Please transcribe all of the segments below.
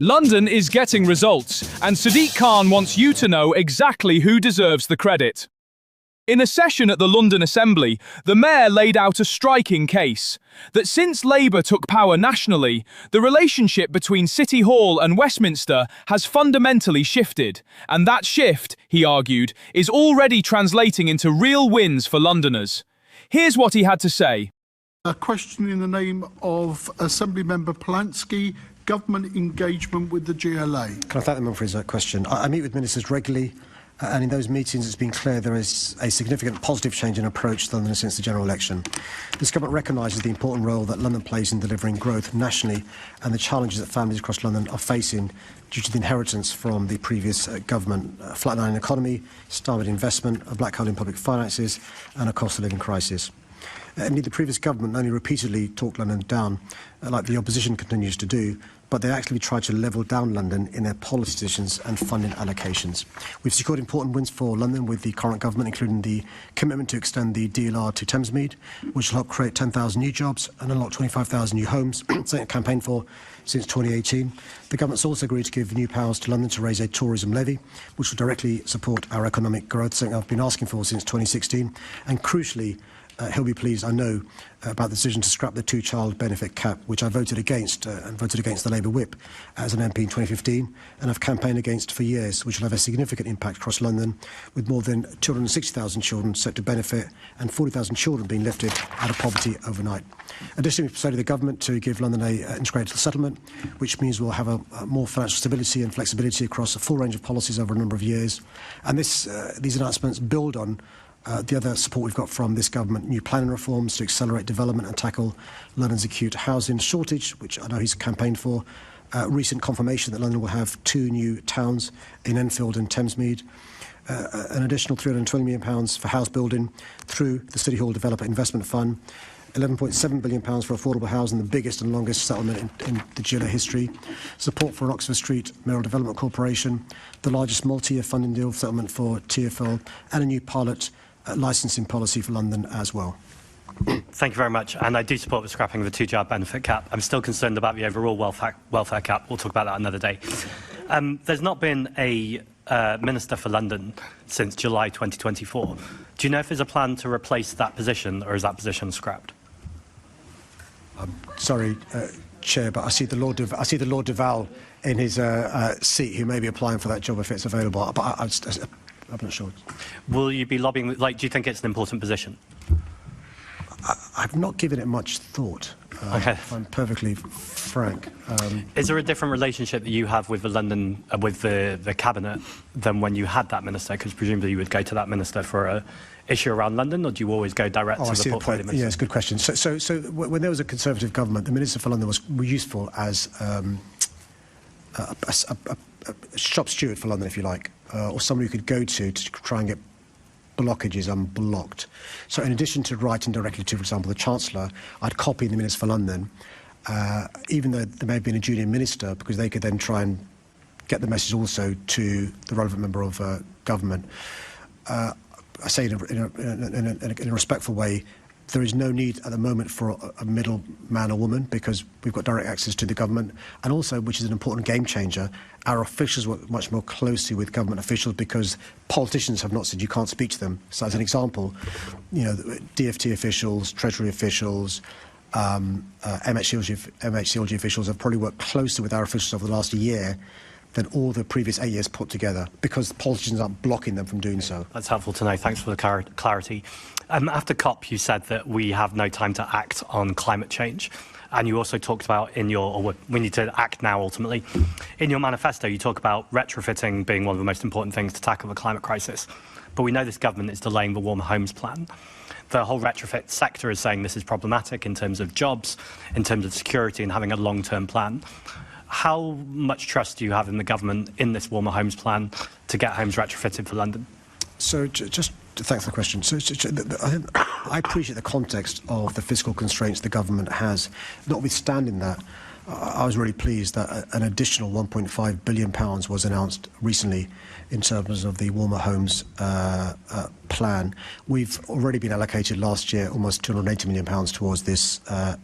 London is getting results, and Sadiq Khan wants you to know exactly who deserves the credit. In a session at the London Assembly, the Mayor laid out a striking case that since Labour took power nationally, the relationship between City Hall and Westminster has fundamentally shifted, and that shift, he argued, is already translating into real wins for Londoners. Here's what he had to say. A question in the name of Assembly Member Polanski, government engagement with the GLA. Can I thank the member for his question? I meet with ministers regularly, and in those meetings it's been clear there is a significant positive change in approach to London since the general election. This government recognises the important role that London plays in delivering growth nationally and the challenges that families across London are facing due to the inheritance from the previous government, a flatlining economy, starved investment, a black hole in public finances and a cost of living crisis. Indeed, the previous government only repeatedly talked London down, like the opposition continues to do, but they actually tried to level down London in their policy decisions and funding allocations. We've secured important wins for London with the current government, including the commitment to extend the DLR to Thamesmead, which will help create 10,000 new jobs and unlock 25,000 new homes, something I campaigned for since 2018. The government's also agreed to give new powers to London to raise a tourism levy, which will directly support our economic growth, something I've been asking for since 2016, and crucially, he'll be pleased, I know, about the decision to scrap the two-child benefit cap, which I voted against and voted against the Labour whip as an MP in 2015, and I've campaigned against for years, which will have a significant impact across London, with more than 260,000 children set to benefit and 40,000 children being lifted out of poverty overnight. Additionally, we've persuaded the government to give London an integrated settlement, which means we'll have a more financial stability and flexibility across a full range of policies over a number of years. And these announcements build on the other support we've got from this government, new planning reforms to accelerate development and tackle London's acute housing shortage, which I know he's campaigned for, recent confirmation that London will have 2 new towns in Enfield and Thamesmead, an additional £320 million for house building through the City Hall Developer Investment Fund, £11.7 billion for affordable housing, the biggest and longest settlement in the GLA history, support for Oxford Street Mayoral Development Corporation, the largest multi-year funding deal settlement for TfL, and a new pilot licensing policy for London as well. Thank you very much, and I do support the scrapping of the two-child benefit cap. I'm still concerned about the overall welfare cap. We'll talk about that another day. There's not been a Minister for London since July 2024. Do you know if there's a plan to replace that position, or is that position scrapped? I'm sorry, Chair, but I see the Lord Duval in his seat, who may be applying for that job if it's available. But I'm not sure. Will you be lobbying? Do you think it's an important position? I've not given it much thought. Okay. If I'm perfectly frank. Is there a different relationship that you have with the London, with the cabinet, than when you had that minister? Because presumably you would go to that minister for a issue around London, or do you always go direct to the portfolio minister? Yeah, it's a good question. So when there was a Conservative government, the Minister for London was useful as a shop steward for London, if you like, or somebody who could go to try and get blockages unblocked. So in addition to writing directly to, for example, the Chancellor, I'd copy the Minister for London, even though there may have been a junior minister, because they could then try and get the message also to the relevant member of government. I say in a respectful way, there is no need at the moment for a middle man or woman, because we've got direct access to the government. And also, which is an important game changer, our officials work much more closely with government officials, because politicians have not said you can't speak to them. So as an example, you know, DFT officials, Treasury officials, MHCLG officials have probably worked closer with our officials over the last year than all the previous 8 years put together, because politicians aren't blocking them from doing so. That's helpful to know. Thanks for the clarity. After COP, you said that we have no time to act on climate change. And you also talked about we need to act now, ultimately. In your manifesto, you talk about retrofitting being one of the most important things to tackle the climate crisis. But we know this government is delaying the Warmer Homes Plan. The whole retrofit sector is saying this is problematic in terms of jobs, in terms of security, and having a long-term plan. How much trust do you have in the government in this Warmer Homes Plan to get homes retrofitted for London? So thanks for the question. I appreciate the context of the fiscal constraints the government has. Notwithstanding that, I was really pleased that an additional £1.5 billion was announced recently in terms of the Warmer Homes plan. We've already been allocated last year almost £280 million towards this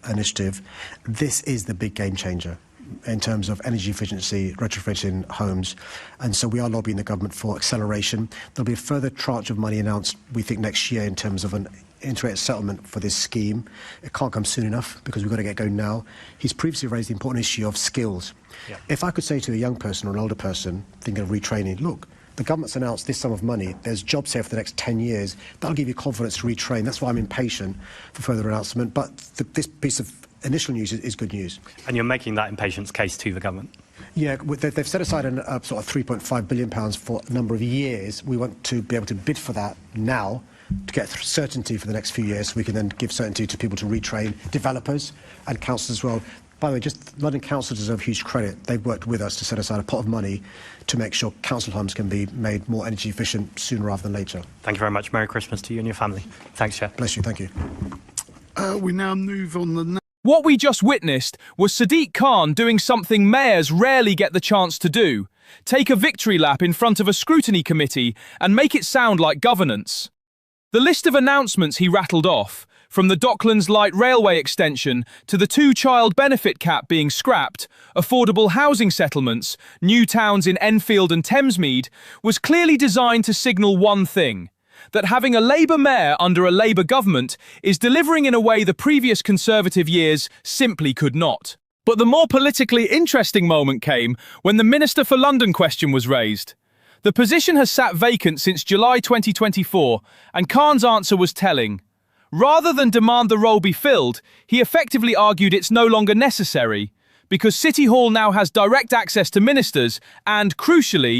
initiative. This is the big game changer. in terms of energy efficiency, retrofitting homes. And so we are lobbying the government for acceleration. There'll be a further tranche of money announced, we think, next year in terms of an integrated settlement for this scheme. It can't come soon enough because we've got to get going now. He's previously raised the important issue of skills. Yeah. If I could say to a young person or an older person thinking of retraining, look, the government's announced this sum of money, there's jobs here for the next 10 years, that'll give you confidence to retrain. That's why I'm impatient for further announcement. But this piece of initial news is good news. And you're making that impatience case to the government? Yeah, they've set aside a sort of £3.5 billion for a number of years. We want to be able to bid for that now to get certainty for the next few years so we can then give certainty to people to retrain developers and councils as well. By the way, just London Council deserve huge credit. They've worked with us to set aside a pot of money to make sure council homes can be made more energy efficient sooner rather than later. Thank you very much. Merry Christmas to you and your family. Thanks, Chair. Bless you. Thank you. We now move on the... What we just witnessed was Sadiq Khan doing something mayors rarely get the chance to do: take a victory lap in front of a scrutiny committee and make it sound like governance. The list of announcements he rattled off, from the Docklands Light Railway extension to the two-child benefit cap being scrapped, affordable housing settlements, new towns in Enfield and Thamesmead, was clearly designed to signal one thing: that having a Labour mayor under a Labour government is delivering in a way the previous Conservative years simply could not. But the more politically interesting moment came when the Minister for London question was raised. The position has sat vacant since July 2024, and Khan's answer was telling. Rather than demand the role be filled, he effectively argued it's no longer necessary, because City Hall now has direct access to ministers and, crucially,